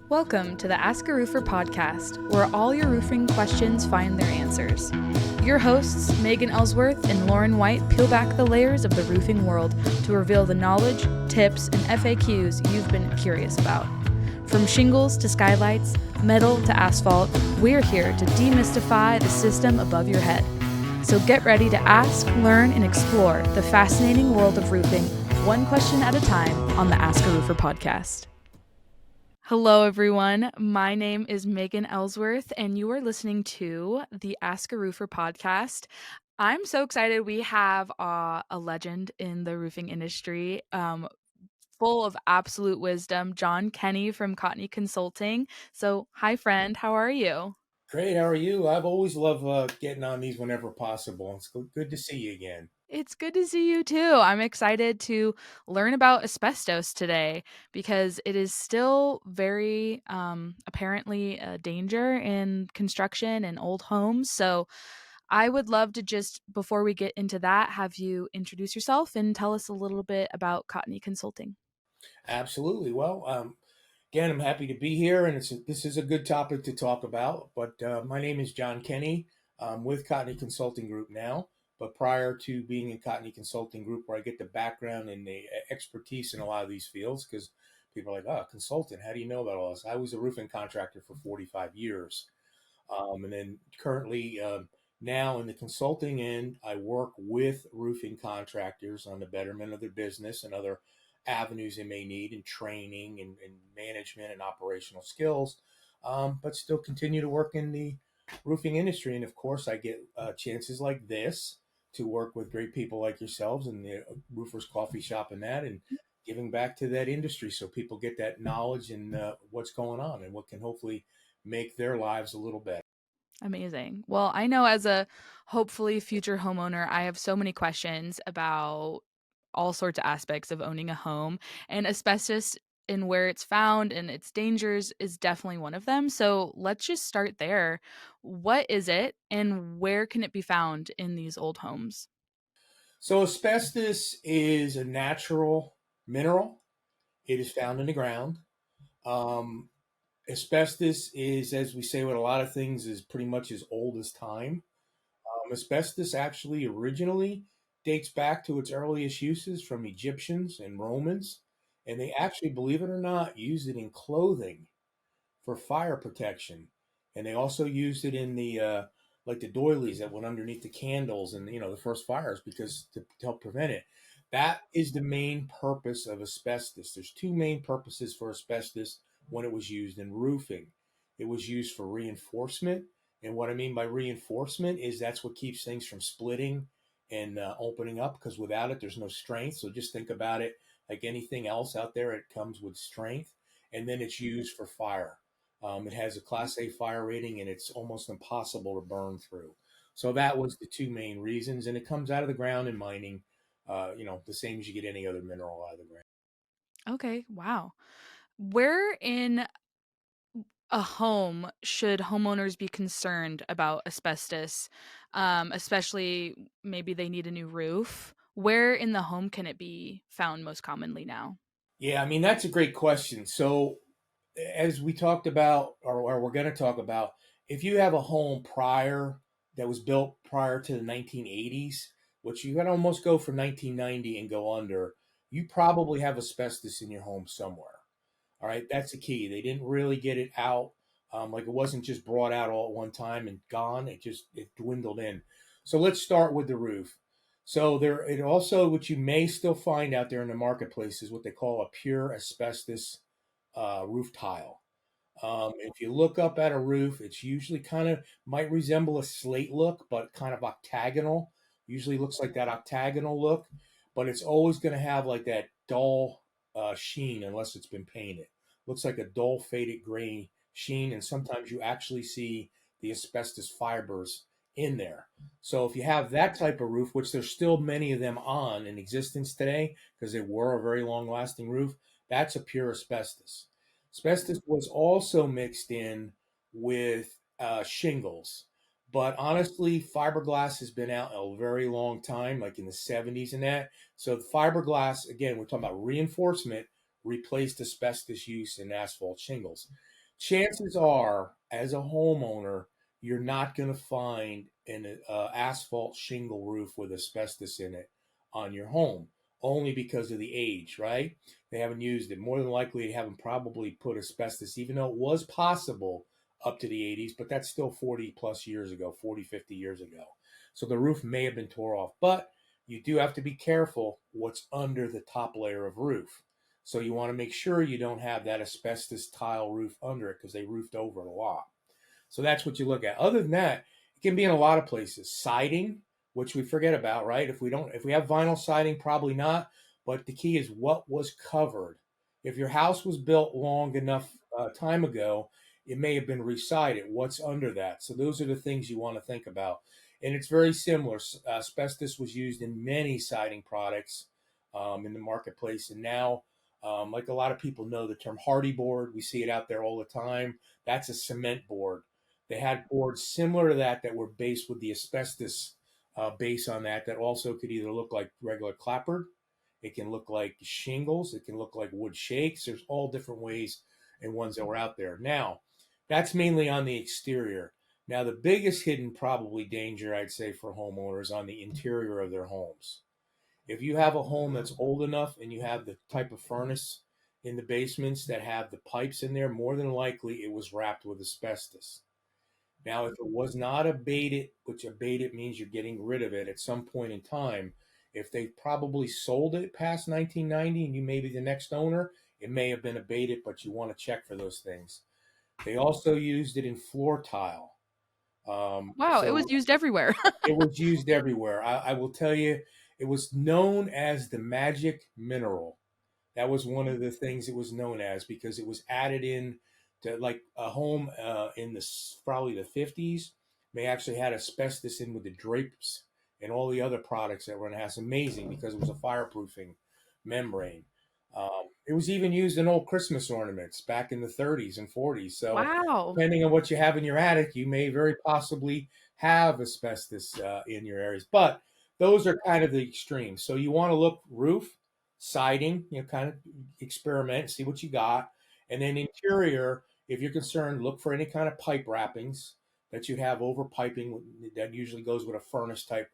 Welcome to the AskARoofer Podcast, where all your roofing questions find their answers. Your hosts, Megan Ellsworth and Lauren White, peel back the layers of the roofing world to reveal the knowledge, tips, and FAQs you've been curious about. From shingles to skylights, metal to asphalt, we're here to demystify the system above your head. So get ready to ask, learn, and explore the fascinating world of roofing, one question at a time on the AskARoofer Podcast. Hello, everyone. My name is Megan Ellsworth, and you are listening to the AskARoofer Podcast. I'm so excited. We have a legend in the roofing industry, full of absolute wisdom, John Kenney from Cotney Consulting. So, hi, friend. How are you? Great. How are you? I've always loved getting on these whenever possible. It's good to see you again. It's good to see you too. I'm excited to learn about asbestos today because it is still very apparently a danger in construction and old homes. So I would love to just, before we get into that, have you introduce yourself and tell us a little bit about Cotney Consulting. Absolutely. Again, I'm happy to be here, and this is a good topic to talk about. But my name is John Kenney. I'm with Cotney Consulting Group now. But prior to being in Cotney Consulting Group, where I get the background and the expertise in a lot of these fields, because people are like, "Oh, consultant, how do you know about all this?" I was a roofing contractor for 45 years. And then currently, now in the consulting end, I work with roofing contractors on the betterment of their business and other avenues they may need in training and management and operational skills, but still continue to work in the roofing industry. And of course, I get chances like this to work with great people like yourselves and the Roofers Coffee Shop and that, and giving back to that industry so people get that knowledge and what's going on and what can hopefully make their lives a little better. Amazing. Well, I know as a hopefully future homeowner, I have so many questions about all sorts of aspects of owning a home, and asbestos and where it's found and its dangers is definitely one of them. So let's just start there. What is it and where can it be found in these old homes? So, asbestos is a natural mineral. It is found in the ground. Um, Asbestos is, as we say with a lot of things, is pretty much as old as time. Asbestos actually originally dates back to its earliest uses from Egyptians and Romans, and they actually, believe it or not, used it in clothing for fire protection, and they also used it in the like the doilies that went underneath the candles and the first fires because to help prevent it. That is the main purpose of asbestos. There's two main purposes for asbestos when it was used in roofing. It was used for reinforcement, and what I mean by reinforcement is that's what keeps things from splitting and opening up, because without it there's no strength. So just think about it like anything else out there, it comes with strength. And then it's used for fire. It has a Class A fire rating, and it's almost impossible to burn through. So that was the two main reasons, and it comes out of the ground in mining. The same as you get any other mineral out of the ground. Okay, wow. Where in a home should homeowners be concerned about asbestos, especially maybe they need a new roof? Where in the home can it be found most commonly now? Yeah, I mean that's a great question. So as we talked about, or we're going to talk about, if you have a home prior that was built prior to the 1980s, which you can almost go from 1990 and go under, you probably have asbestos in your home somewhere. All right, that's the key. They didn't really get it out. Like it wasn't just brought out all at one time and gone. It dwindled in. So let's start with the roof. So there, it also, what you may still find out there in the marketplace is what they call a pure asbestos roof tile. If you look up at a roof, it's usually kind of might resemble a slate look, but kind of octagonal. Usually looks like that octagonal look, but it's always going to have like that dull sheen unless it's been painted. Looks like a dull faded gray sheen, and sometimes you actually see the asbestos fibers in there. So if you have that type of roof, which there's still many of them on in existence today because they were a very long lasting roof, that's a pure asbestos. Asbestos was also mixed in with shingles. But honestly, fiberglass has been out a very long time, like in the 70s and that. So the fiberglass, again, we're talking about reinforcement, replaced asbestos use in asphalt shingles. Chances are, as a homeowner, you're not going to find an asphalt shingle roof with asbestos in it on your home, only because of the age, right? They haven't used it. More than likely, they haven't probably put asbestos, even though it was possible up to the 80s, but that's still 40 plus years ago, 40, 50 years ago. So the roof may have been tore off, but you do have to be careful what's under the top layer of roof. So you want to make sure you don't have that asbestos tile roof under it because they roofed over it a lot. So that's what you look at. Other than that, it can be in a lot of places. Siding, which we forget about, right? If we have vinyl siding, probably not. But the key is what was covered. If your house was built long enough time ago, it may have been resided. What's under that? So those are the things you want to think about. And it's very similar. Asbestos was used in many siding products in the marketplace, and now, like a lot of people know the term hardy board. We see it out there all the time. That's a cement board. They had boards similar to that were based with the asbestos base on that also could either look like regular clapboard, it can look like shingles, it can look like wood shakes. There's all different ways and ones that were out there. Now, that's mainly on the exterior. Now, the biggest hidden probably danger, I'd say, for homeowners on the interior of their homes. If you have a home that's old enough and you have the type of furnace in the basements that have the pipes in there, more than likely it was wrapped with asbestos. Now, if it was not abated, which abated means you're getting rid of it at some point in time, if they probably sold it past 1990 and you may be the next owner, it may have been abated, but you want to check for those things. They also used it in floor tile. Wow, it was used everywhere. It was used everywhere. I will tell you, it was known as the magic mineral. That was one of the things it was known as because it was added in to like a home in probably the 50s. They actually had asbestos in with the drapes and all the other products that were in the house. Amazing because it was a fireproofing membrane. It was even used in old Christmas ornaments back in the 30s and 40s. So Wow. depending on what you have in your attic, you may very possibly have asbestos in your areas. But those are kind of the extremes. So you want to look roof, siding, kind of experiment, see what you got. And then interior, if you're concerned, look for any kind of pipe wrappings that you have over piping. That usually goes with a furnace type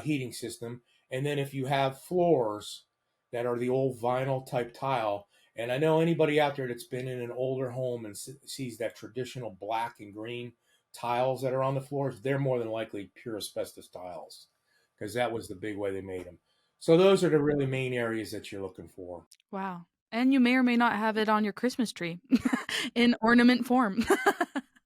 heating system. And then if you have floors that are the old vinyl type tile, and I know anybody out there that's been in an older home and sees that traditional black and green tiles that are on the floors, they're more than likely pure asbestos tiles because that was the big way they made them. So those are the really main areas that you're looking for. Wow. And you may or may not have it on your Christmas tree in ornament form.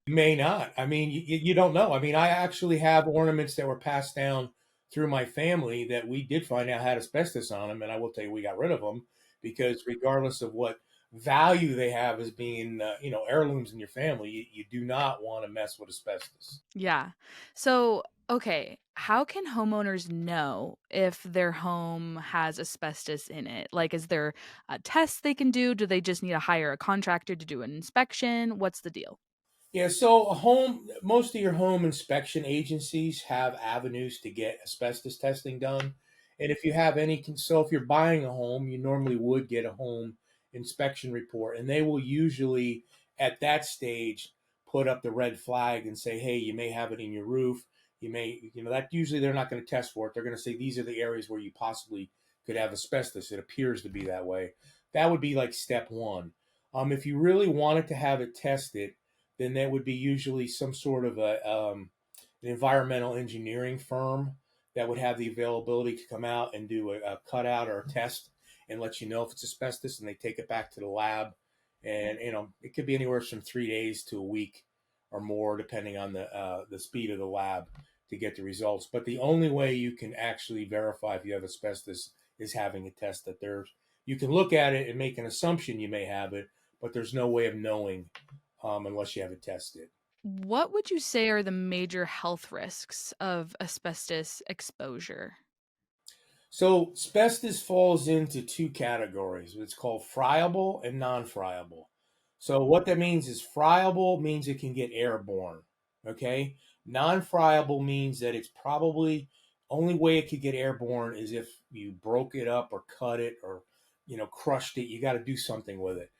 You may not. I mean, you don't know. I mean, I actually have ornaments that were passed down through my family that we did find out had asbestos on them, and I will tell you we got rid of them because regardless of what value they have as being heirlooms in your family, you do not want to mess with asbestos. Yeah. So, okay, how can homeowners know if their home has asbestos in it? Like, is there a test they can do? Do they just need to hire a contractor to do an inspection? What's the deal? Yeah, so most of your home inspection agencies have avenues to get asbestos testing done. And if you have so if you're buying a home, you normally would get a home inspection report, and they will usually at that stage put up the red flag and say, hey, you may have it in your roof. You may, that usually they're not going to test for it. They're going to say these are the areas where you possibly could have asbestos. It appears to be that way. That would be like step one. If you really wanted to have it tested, then that would be usually some sort of an environmental engineering firm that would have the availability to come out and do a cutout or a test and let you know if it's asbestos, and they take it back to the lab. And it could be anywhere from 3 days to a week or more, depending on the speed of the lab to get the results. But the only way you can actually verify if you have asbestos is having a test that you can look at it and make an assumption you may have it, but there's no way of knowing unless you have it tested. What would you say are the major health risks of asbestos exposure? So asbestos falls into two categories. It's called friable and non-friable. So what that means is friable means it can get airborne. Okay. Non-friable means that it's probably only way it could get airborne is if you broke it up or cut it or crushed it. You got to do something with it.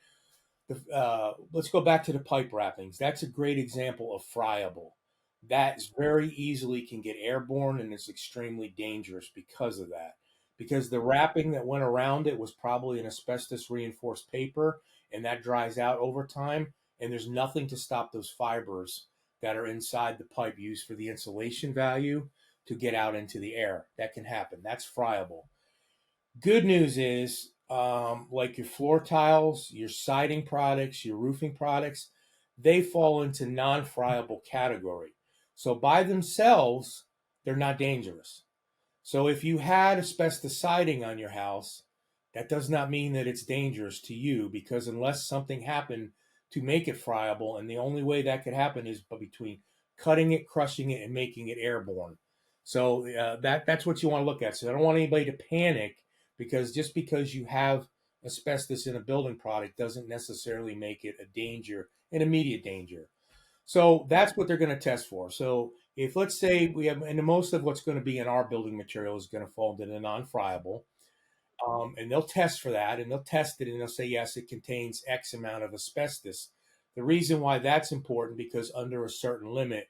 Let's go back to the pipe wrappings. That's a great example of friable. That is very easily can get airborne and is extremely dangerous because of that. Because the wrapping that went around it was probably an asbestos reinforced paper, and that dries out over time, and there's nothing to stop those fibers that are inside the pipe used for the insulation value to get out into the air. That can happen. That's friable. Good news is, like your floor tiles, your siding products, your roofing products, they fall into non-friable category. So by themselves, they're not dangerous. So if you had asbestos siding on your house, that does not mean that it's dangerous to you, because unless something happened to make it friable, and the only way that could happen is between cutting it, crushing it, and making it airborne. So that's what you want to look at. So I don't want anybody to panic, because just because you have asbestos in a building product doesn't necessarily make it a danger, an immediate danger. So that's what they're going to test for. So if, let's say we have, and most of what's going to be in our building material is going to fall into the non-friable, and they'll test for that, and they'll test it, and they'll say, yes, it contains X amount of asbestos. The reason why that's important, because under a certain limit,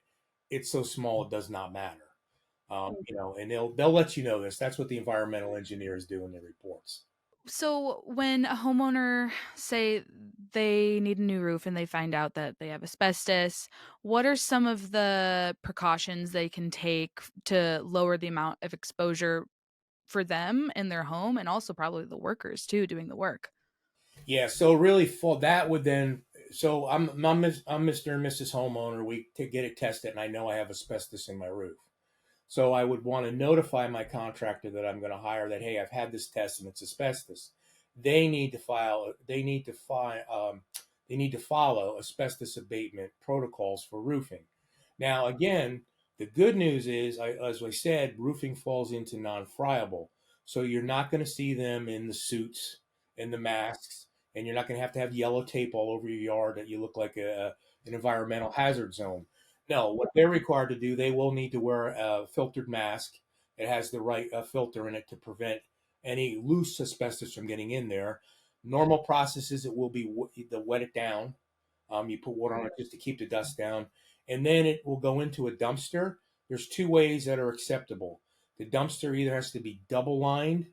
it's so small it does not matter. And they'll let you know this. That's what the environmental engineers do in their reports. So when a homeowner, say they need a new roof and they find out that they have asbestos, what are some of the precautions they can take to lower the amount of exposure for them in their home, and also probably the workers too doing the work? Yeah, so really for that would then, so I'm Mr. and Mrs. Homeowner. We to get it tested, and I know I have asbestos in my roof. So I would want to notify my contractor that I'm going to hire that, hey, I've had this test and it's asbestos. They need to file. They need to follow asbestos abatement protocols for roofing. Now, again, the good news is, as I said, roofing falls into non-friable. So you're not going to see them in the suits and the masks, and you're not going to have yellow tape all over your yard that you look like an environmental hazard zone. No, what they're required to do, they will need to wear a filtered mask. It has the right filter in it to prevent any loose asbestos from getting in there. Normal processes, it will be to wet it down. You put water on it just to keep the dust down, and then it will go into a dumpster. There's two ways that are acceptable. The dumpster either has to be double lined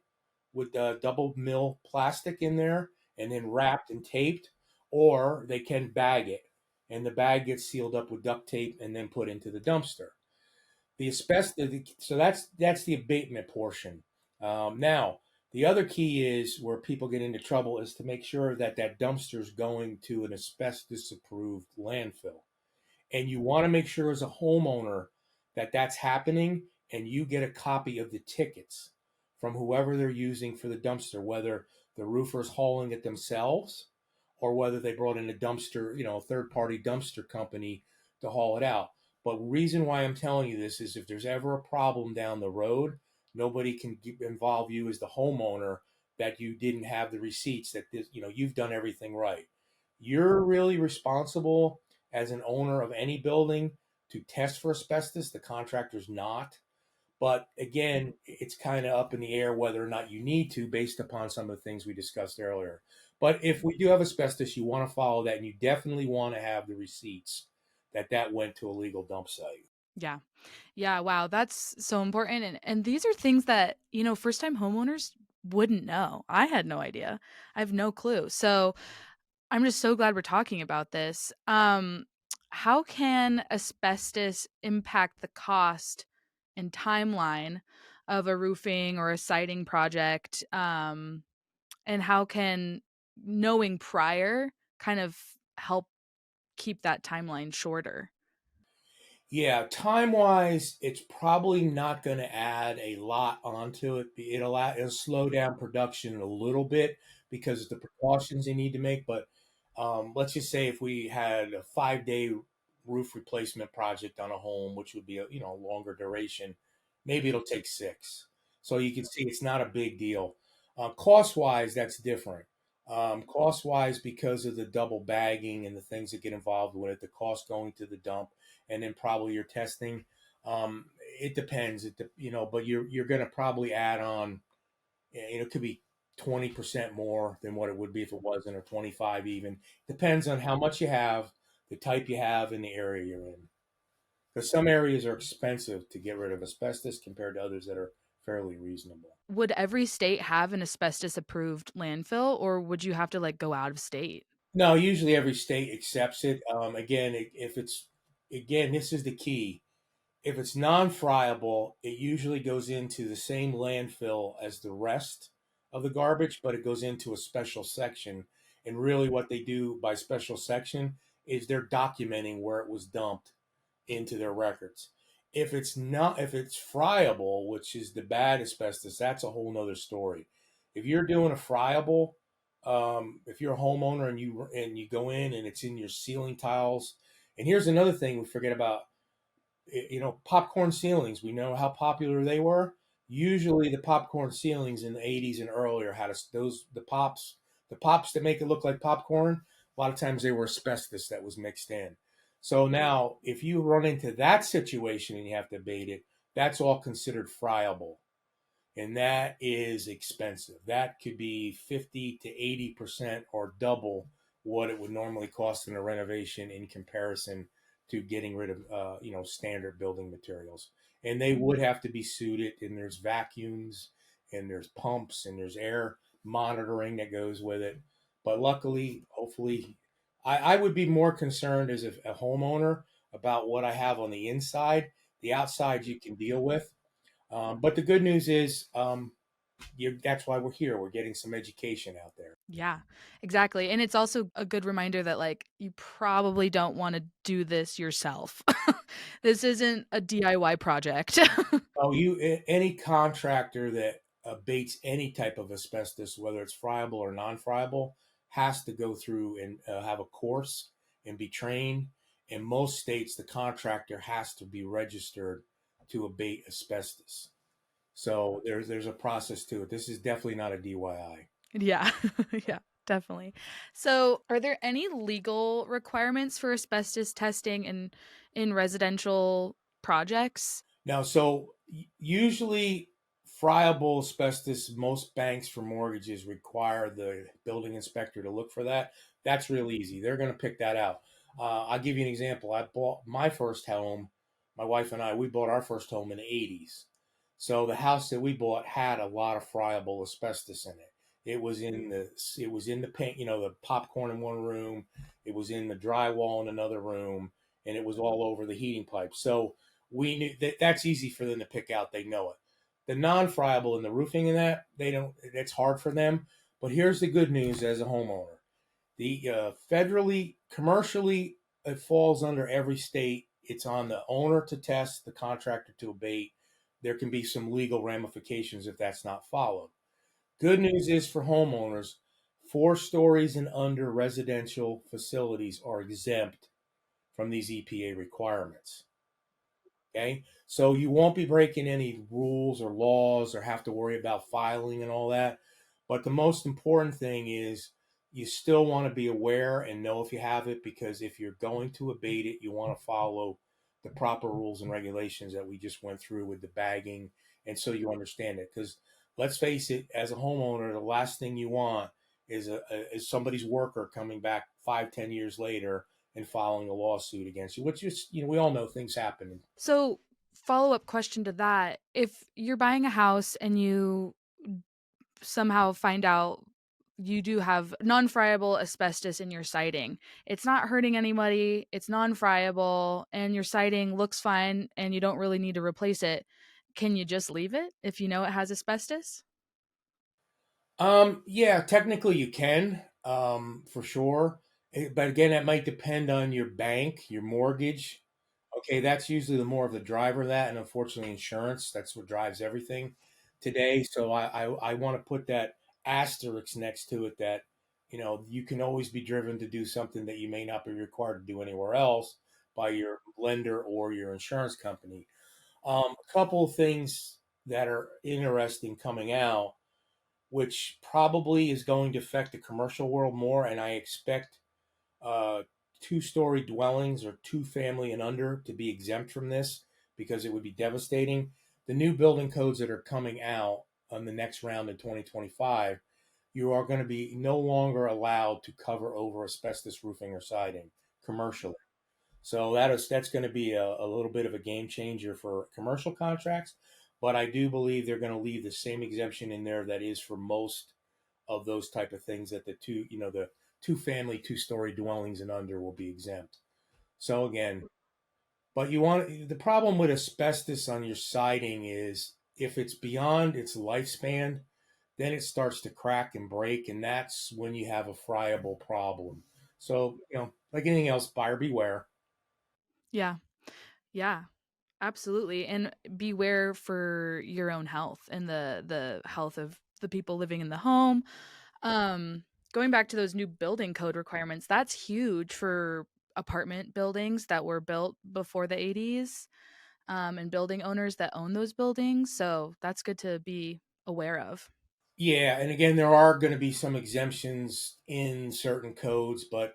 with double mill plastic in there and then wrapped and taped, or they can bag it, and the bag gets sealed up with duct tape and then put into the dumpster. The asbestos, so that's the abatement portion. Now, the other key is where people get into trouble is to make sure that that dumpster is going to an asbestos approved landfill. And you want to make sure as a homeowner that that's happening, and you get a copy of the tickets from whoever they're using for the dumpster, whether the roofer's hauling it themselves or whether they brought in a dumpster, a third party dumpster company to haul it out. But reason why I'm telling you this is if there's ever a problem down the road, nobody can involve you as the homeowner that you didn't have the receipts, that you've done everything right. You're really responsible as an owner of any building to test for asbestos. The contractor's not. But again, it's kind of up in the air whether or not you need to, based upon some of the things we discussed earlier. But if we do have asbestos, you want to follow that, and you definitely want to have the receipts that went to a legal dump site. Yeah. Yeah, wow, that's so important, and these are things that, first-time homeowners wouldn't know. I had no idea. I have no clue. So, I'm just so glad we're talking about this. How can asbestos impact the cost and timeline of a roofing or a siding project? And how can knowing prior kind of help keep that timeline shorter? Yeah, time wise, it's probably not going to add a lot onto it. It'll slow down production a little bit because of the precautions they need to make. But let's just say if we had a 5 day roof replacement project on a home, which would be a longer duration, maybe it'll take 6. So you can see it's not a big deal. Cost wise, that's different. Cost wise, because of the double bagging and the things that get involved with it, the cost going to the dump and then probably your testing. It depends. But you're going to probably add on. It could be 20% more than what it would be if it wasn't, or 25 even. Depends on how much you have, the type you have, and the area you're in. Because some areas are expensive to get rid of asbestos compared to others that are fairly reasonable. Would every state have an asbestos approved landfill, or would you have to like go out of state? No, usually every state accepts it. Again, if it's, again, this is the key. If it's non-friable, it usually goes into the same landfill as the rest of the garbage, but it goes into a special section. And really, what they do by special section is they're documenting where it was dumped into their records. If it's not, if it's friable, which is the bad asbestos, that's a whole nother story. If you're doing a friable, if you're a homeowner and you go in and it's in your ceiling tiles, and here's another thing we forget about, popcorn ceilings. We know how popular they were. Usually, the popcorn ceilings in the '80s and earlier had the pops that make it look like popcorn. A lot of times they were asbestos that was mixed in. So now, if you run into that situation and you have to abate it, that's all considered friable, and that is expensive. That could be 50 to 80% or double what it would normally cost in a renovation in comparison to getting rid of standard building materials. And they would have to be suited, and there's vacuums and there's pumps and there's air monitoring that goes with it. But luckily, hopefully, I would be more concerned as a homeowner about what I have on the inside. The outside you can deal with. But the good news is, that's why we're here. We're getting some education out there. Yeah, exactly. And it's also a good reminder that like you probably don't want to do this yourself. This isn't a DIY project. Oh, any contractor that abates any type of asbestos, whether it's friable or non-friable, has to go through and have a course and be trained. In most states, the contractor has to be registered to abate asbestos. So there's a process to it. This is definitely not a DIY. Yeah. Yeah, definitely. So, are there any legal requirements for asbestos testing in residential projects? Now, so usually friable asbestos, most banks for mortgages require the building inspector to look for that. That's real easy. They're going to pick that out. I'll give you an example. I bought my first home, my wife and I, we bought our first home in the '80s. So the house that we bought had a lot of friable asbestos in it. It was in the paint, the popcorn in one room. It was in the drywall in another room, and it was all over the heating pipe. So we knew that's easy for them to pick out. They know it. The non-friable and the roofing and that, they don't. It's hard for them. But here's the good news as a homeowner: the federally, commercially, it falls under every state. It's on the owner to test, the contractor to abate. There can be some legal ramifications if that's not followed. Good news is for homeowners, 4 stories and under residential facilities are exempt from these EPA requirements. Okay, so you won't be breaking any rules or laws or have to worry about filing and all that. But the most important thing is you still want to be aware and know if you have it, because if you're going to abate it, you want to follow the proper rules and regulations that we just went through with the bagging. And so you understand it. Because let's face it, as a homeowner, the last thing you want is somebody's worker coming back 5, 10 years later and filing a lawsuit against you, which is, we all know things happen. So, follow-up question to that, if you're buying a house and you somehow find out you do have non-friable asbestos in your siding, it's not hurting anybody, it's non-friable, and your siding looks fine and you don't really need to replace it, can you just leave it if you know it has asbestos? Yeah, technically you can, for sure. But again, that might depend on your bank, your mortgage. Okay, that's usually the more of the driver of that, and unfortunately, insurance. That's what drives everything today. So I want to put that asterisk next to it that you can always be driven to do something that you may not be required to do anywhere else by your lender or your insurance company. A couple of things that are interesting coming out, which probably is going to affect the commercial world more, and I expect 2-story dwellings or 2 family and under to be exempt from this because it would be devastating. The new building codes that are coming out on the next round in 2025, you are going to be no longer allowed to cover over asbestos roofing or siding commercially. So that's going to be a little bit of a game changer for commercial contracts, but I do believe they're going to leave the same exemption in there that is for most of those type of things, that the two family, 2-story dwellings and under will be exempt. So again, but the problem with asbestos on your siding is if it's beyond its lifespan, then it starts to crack and break, and that's when you have a friable problem. So, like anything else, buyer beware. Yeah. Yeah. Absolutely. And beware for your own health and the health of the people living in the home. Um, Going back to those new building code requirements, that's huge for apartment buildings that were built before the 80s, and building owners that own those buildings. So that's good to be aware of. Yeah, and again, there are going to be some exemptions in certain codes, but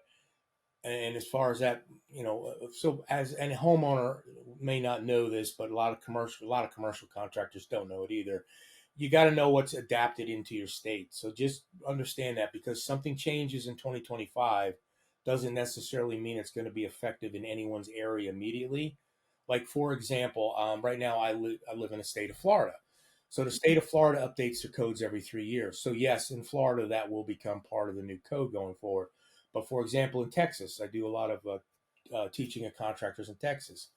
and as far as that, so as a homeowner may not know this, but a lot of commercial contractors don't know it either. You got to know what's adapted into your state. So just understand that because something changes in 2025 doesn't necessarily mean it's going to be effective in anyone's area immediately. Like for example, right now I live in the state of Florida. So the state of Florida updates their codes every 3 years. So yes, in Florida that will become part of the new code going forward. But for example, in Texas, I do a lot of teaching of contractors in Texas.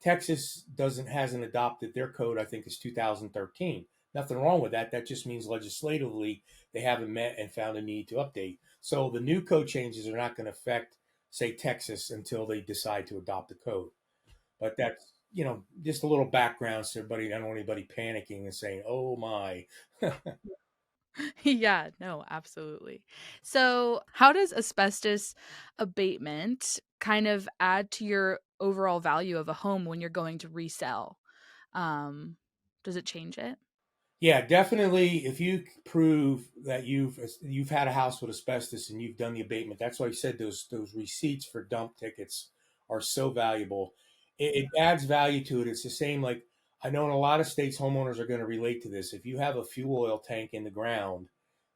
Texas hasn't adopted their code. I think is 2013. Nothing wrong with that. That just means legislatively they haven't met and found a need to update. So the new code changes are not going to affect, say, Texas until they decide to adopt the code. But that's just a little background so everybody, I don't want anybody panicking and saying, "Oh my." Yeah, no, absolutely. So, how does asbestos abatement kind of add to your overall value of a home when you're going to resell? Um, does it change it? Yeah, definitely. If you prove that you've had a house with asbestos and you've done the abatement, that's why I said those receipts for dump tickets are so valuable. It adds value to it. It's the same like I know in a lot of states homeowners are going to relate to this. If you have a fuel oil tank in the ground,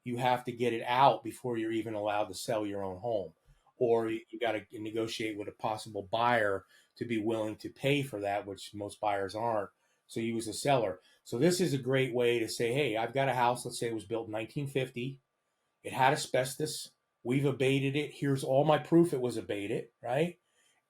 you have to get it out before you're even allowed to sell your own home, or you got to negotiate with a possible buyer to be willing to pay for that, which most buyers aren't. So you as a seller. So this is a great way to say, hey, I've got a house. Let's say it was built in 1950. It had asbestos. We've abated it. Here's all my proof it was abated, right?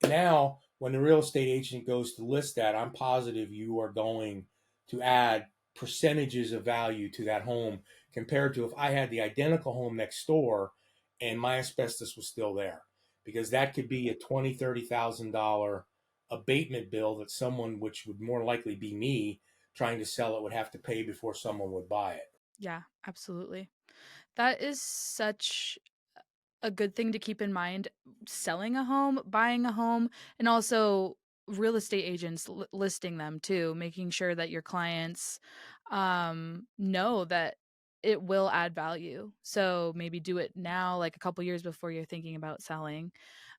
Now, when the real estate agent goes to list that, I'm positive you are going to add percentages of value to that home compared to if I had the identical home next door and my asbestos was still there. Because that could be a $20,000, $30,000 abatement bill that someone, which would more likely be me, trying to sell it would have to pay before someone would buy it. Yeah, absolutely. That is such a good thing to keep in mind selling a home, buying a home, and also real estate agents listing them too, making sure that your clients know that it will add value. So maybe do it now, like a couple years before you're thinking about selling.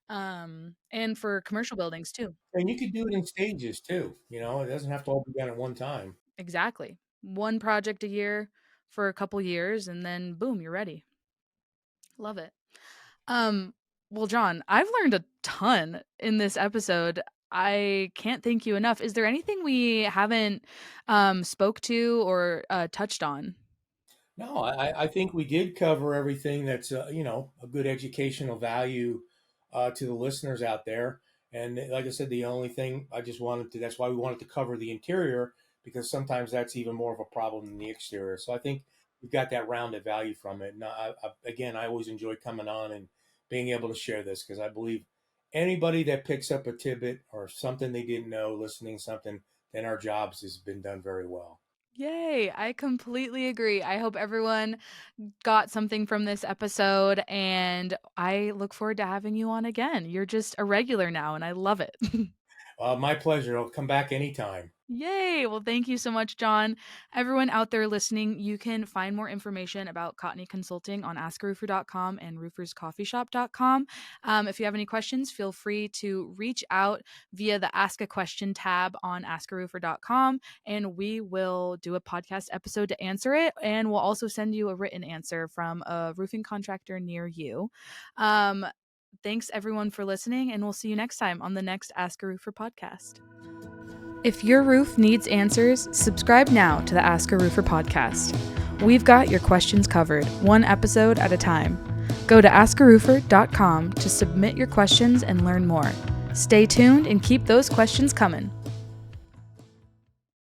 And for commercial buildings too. And you could do it in stages too. It doesn't have to all be done at one time. Exactly. One project a year for a couple years, and then boom, you're ready. Love it. Um, well, John, I've learned a ton in this episode. I can't thank you enough. Is there anything we haven't spoke to or touched on? No, I think we did cover everything that's a good educational value to the listeners out there. And like I said, the only thing I just wanted to that's why we wanted to cover the interior because sometimes that's even more of a problem than the exterior. So I think we've got that rounded value from it. And again, I always enjoy coming on and being able to share this because I believe anybody that picks up a tidbit or something they didn't know, listening to something, then our jobs has been done very well. Yay, I completely agree. I hope everyone got something from this episode, and I look forward to having you on again. You're just a regular now, and I love it. My pleasure. I'll come back anytime. Yay! Well, thank you so much, John. Everyone out there listening, you can find more information about Cotney Consulting on AskARoofer.com and rooferscoffeeshop.com. If you have any questions, feel free to reach out via the Ask a Question tab on AskARoofer.com, and we will do a podcast episode to answer it, and we'll also send you a written answer from a roofing contractor near you. Thanks, everyone, for listening, and we'll see you next time on the next Ask a Roofer podcast. If your roof needs answers, subscribe now to the Ask a Roofer podcast. We've got your questions covered, one episode at a time. Go to AskARoofer.com to submit your questions and learn more. Stay tuned and keep those questions coming.